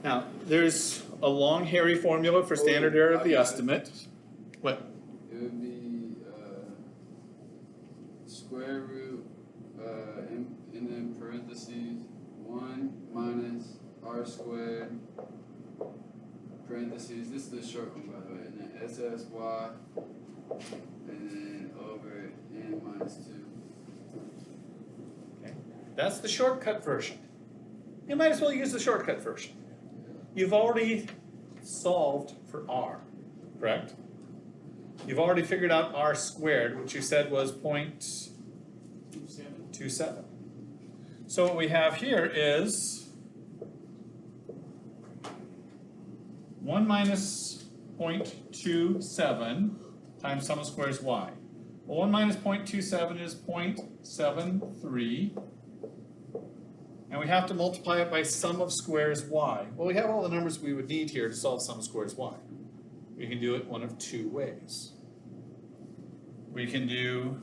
Now, there's a long hairy formula for standard error of the estimate. What? It would be square root and then parentheses 1 minus r squared parentheses. This is the short one, by the way. And then SSY and then over n minus 2. Okay. That's the shortcut version. You might as well use the shortcut version. You've already solved for r, correct? You've already figured out r squared, which you said was 0.27. So what we have here is 1 minus 0.27 times sum of squares y. Well, 1 minus 0.27 is 0.73. And we have to multiply it by sum of squares y. Well, we have all the numbers we would need here to solve sum of squares y. We can do it one of two ways. We can do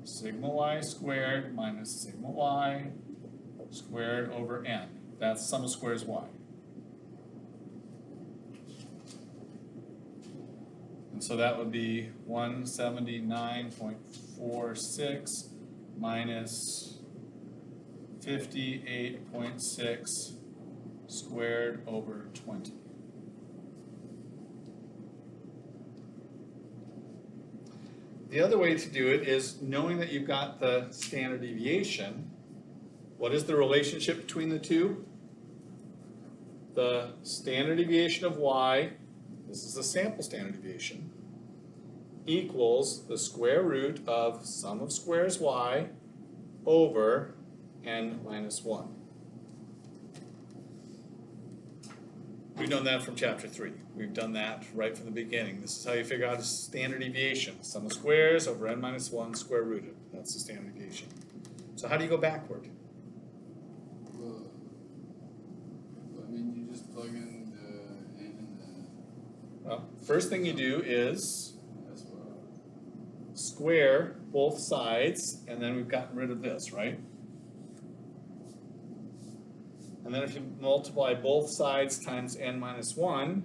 sigma y squared minus sigma y squared over n. That's sum of squares y. And so that would be 179.46 minus 58.6 squared over 20. The other way to do it is knowing that you've got the standard deviation. What is the relationship between the two? The standard deviation of y, this is the sample standard deviation, equals the square root of sum of squares y over n minus 1. We've done that from chapter 3. We've done that right from the beginning. This is how you figure out a standard deviation. Sum of squares over n minus 1 square rooted. That's the standard deviation. So how do you go backward? Well, I mean, you just plug in the n and the Well, first thing you do is as well. square both sides, and then we've gotten rid of this, right? And then if you multiply both sides times n minus 1,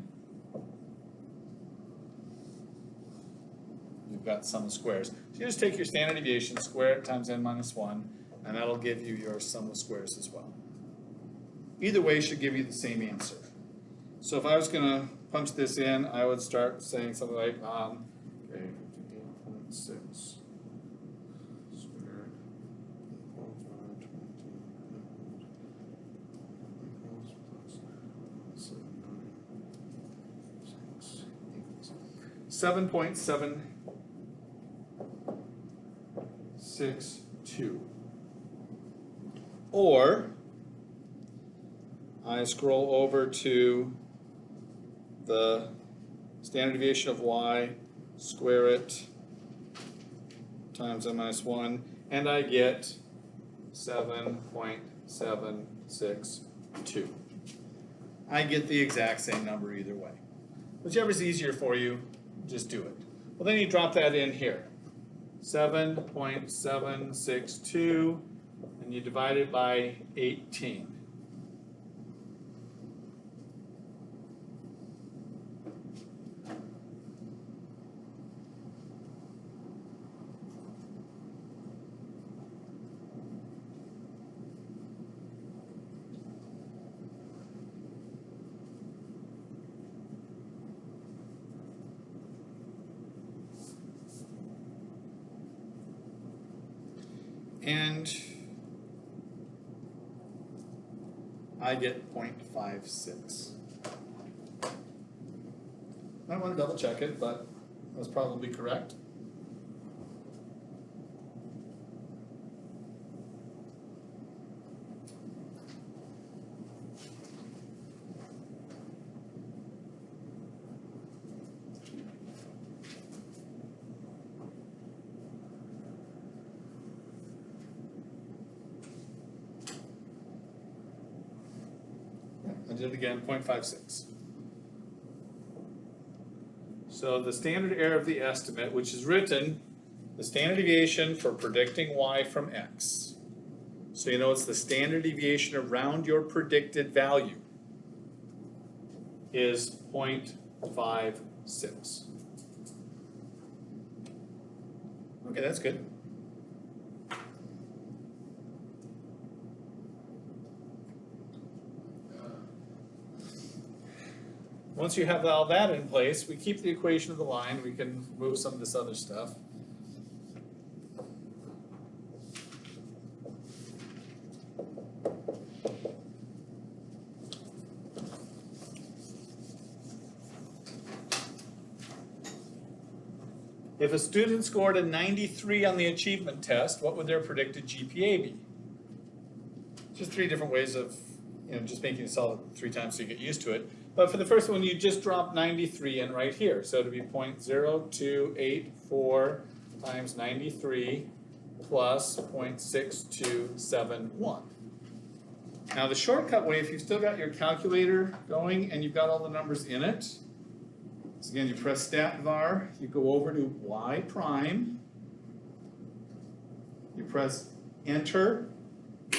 you've got sum of squares. So you just take your standard deviation, square it times n minus 1, and that'll give you your sum of squares as well. Either way should give you the same answer. So if I was going to punch this in, I would start saying something like, okay, 58.6. $7.762. Or I scroll over to the standard deviation of y, square it times n minus 1, and I get 7.762. I get the exact same number either way. Whichever's easier for you, just do it. Well, then you drop that in here. 7.762, and you divide it by 18. And I get 0.56. I want to double check it, but that's probably correct. I did it again, 0.56. So the standard error of the estimate, which is written, the standard deviation for predicting y from x. So you know it's the standard deviation around your predicted value. is 0.56. Okay, that's good. Once you have all that in place, we keep the equation of the line, we can move some of this other stuff. If a student scored a 93 on the achievement test, what would their predicted GPA be? Just three different ways of, just making it solve it 3 times so you get used to it. But for the first one, you just drop 93 in right here. So it'd be 0.0284 times 93 plus 0.6271. Now the shortcut way, if you've still got your calculator going and you've got all the numbers in it, so again, you press stat var, you go over to y prime, you press enter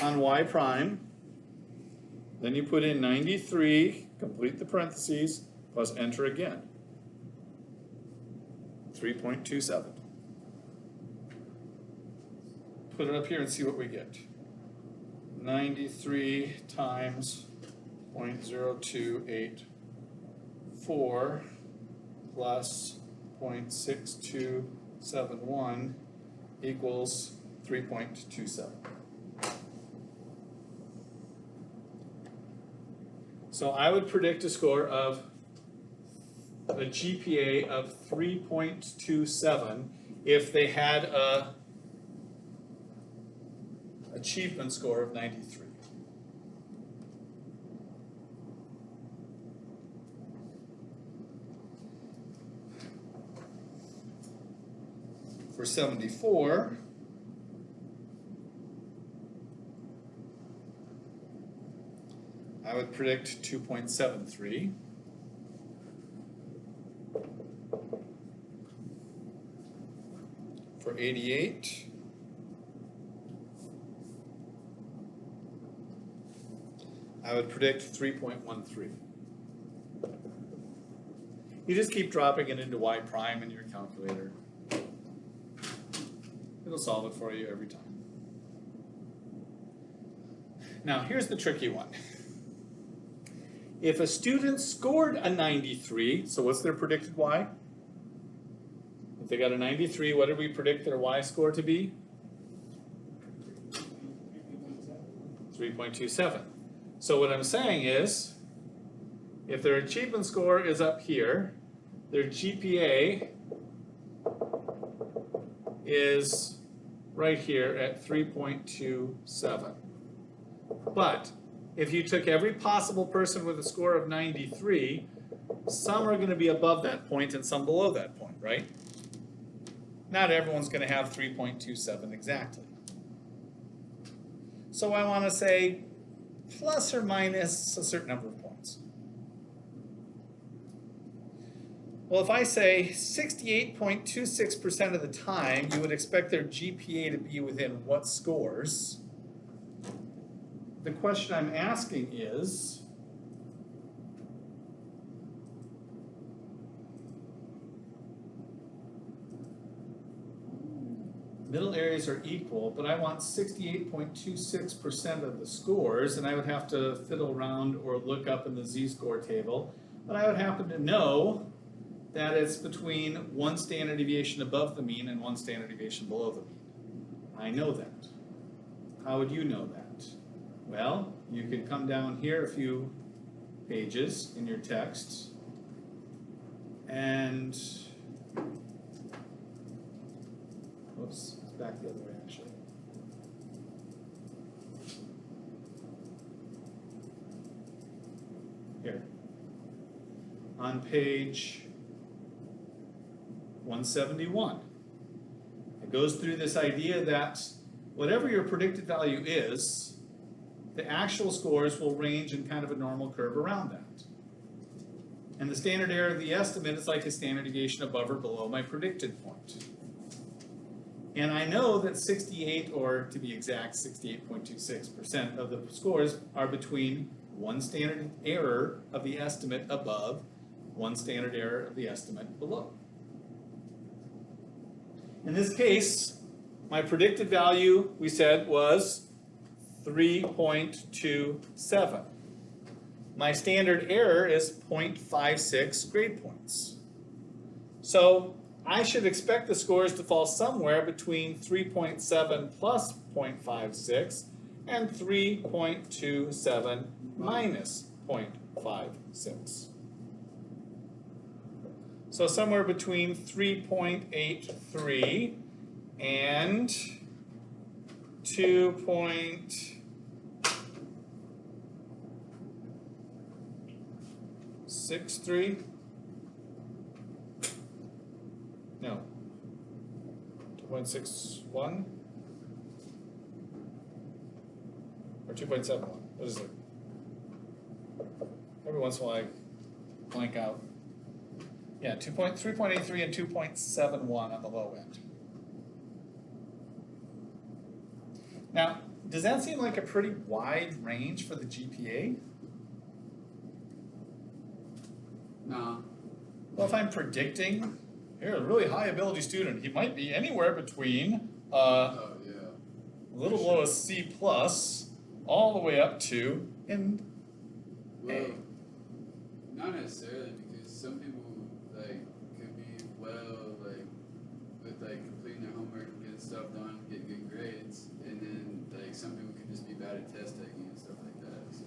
on y prime, then you put in 93, complete the parentheses, plus enter again. 3.27. Put it up here and see what we get. 93 times 0.0284 plus 0.6271 equals 3.27. So I would predict a score of a GPA of 3.27 if they had a achievement score of 93. For 74, I would predict 2.73. For 88, I would predict 3.13. You just keep dropping it into y prime in your calculator. It'll solve it for you every time. Now, here's the tricky one. If a student scored a 93, so what's their predicted y? If they got a 93, what did we predict their y score to be? 3.27. So what I'm saying is, if their achievement score is up here, their GPA is right here at 3.27. But if you took every possible person with a score of 93, some are going to be above that point and some below that point, right? Not everyone's going to have 3.27 exactly. So I want to say plus or minus a certain number of points. Well, if I say 68.26% of the time, you would expect their GPA to be within what scores? The question I'm asking is, middle areas are equal, but I want 68.26% of the scores, and I would have to fiddle around or look up in the z-score table, but I would happen to know that it's between 1 standard deviation above the mean and 1 standard deviation below the mean. I know that. How would you know that? Well, you could come down here a few pages in your text and, whoops, it's back the other way actually. Here. On page 171. It goes through this idea that whatever your predicted value is, the actual scores will range in kind of a normal curve around that. And the standard error of the estimate is like a standard deviation above or below my predicted point. And I know that 68, or to be exact, 68.26% of the scores are between one standard error of the estimate above, one standard error of the estimate below. In this case, my predicted value, we said, was 3.27. My standard error is 0.56 grade points. So I should expect the scores to fall somewhere between 3.7 plus 0.56 and 3.27 minus 0.56. So somewhere between 3.83 and 2.63. No. 2.61 or 2.71. What is it? Every once in a while I blank out. Yeah, 3.83 and 2.71 on the low end. Now, does that seem like a pretty wide range for the GPA? No. Well, if I'm predicting, here, a really high ability student, he might be anywhere between Oh, yeah. a little below a C plus, all the way up to an Well, A. not necessarily, because some people like could be well like with like completing their homework and getting stuff done, getting good grades, and then like some people could just be bad at test taking and stuff like that. So.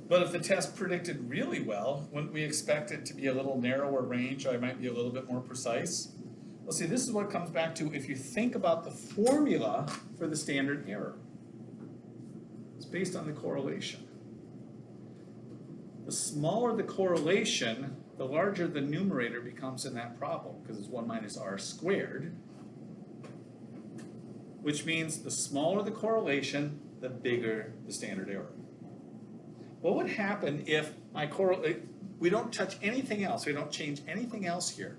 But if the test predicted really well, wouldn't we expect it to be a little narrower range, or I might be a little bit more precise? Well, see, this is what it comes back to if you think about the formula for the standard error. It's based on the correlation. The smaller the correlation, the larger the numerator becomes in that problem, because it's 1 minus r squared, which means the smaller the correlation, the bigger the standard error. What would happen if we don't touch anything else, we don't change anything else here,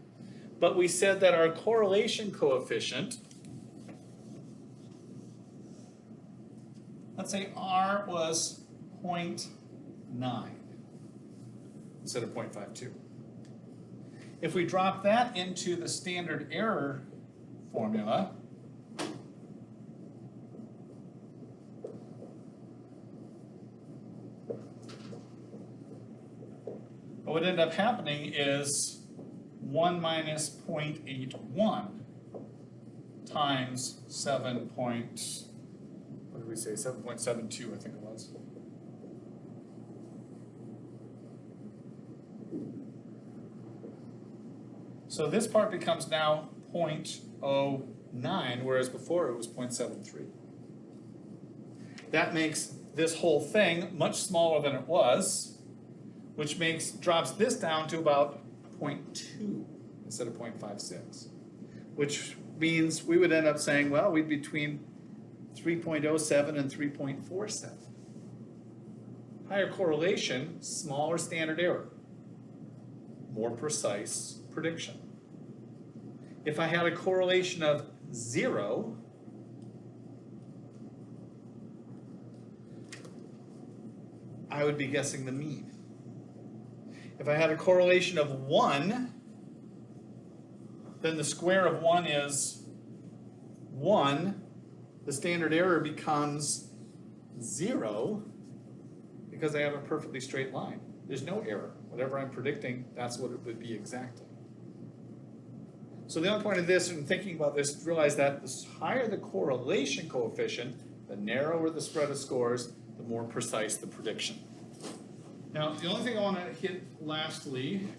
but we said that our correlation coefficient, let's say r was 0.9 instead of 0.52. If we drop that into the standard error formula, what would end up happening is 1 minus 0.81 times 7 point, what did we say, 7.72 I think it was. So this part becomes now 0.09, whereas before it was 0.73. That makes this whole thing much smaller than it was, which drops this down to about 0.2 instead of 0.56, which means we would end up saying, well, we'd be between 3.07 and 3.47. Higher correlation, smaller standard error, more precise prediction. If I had a correlation of 0, I would be guessing the mean. If I had a correlation of 1, then the square of 1 is 1. The standard error becomes 0 because I have a perfectly straight line. There's no error. Whatever I'm predicting, that's what it would be exactly. So the only point of this, and thinking about this, is realize that the higher the correlation coefficient, the narrower the spread of scores, the more precise the prediction. Now, the only thing I want to hit lastly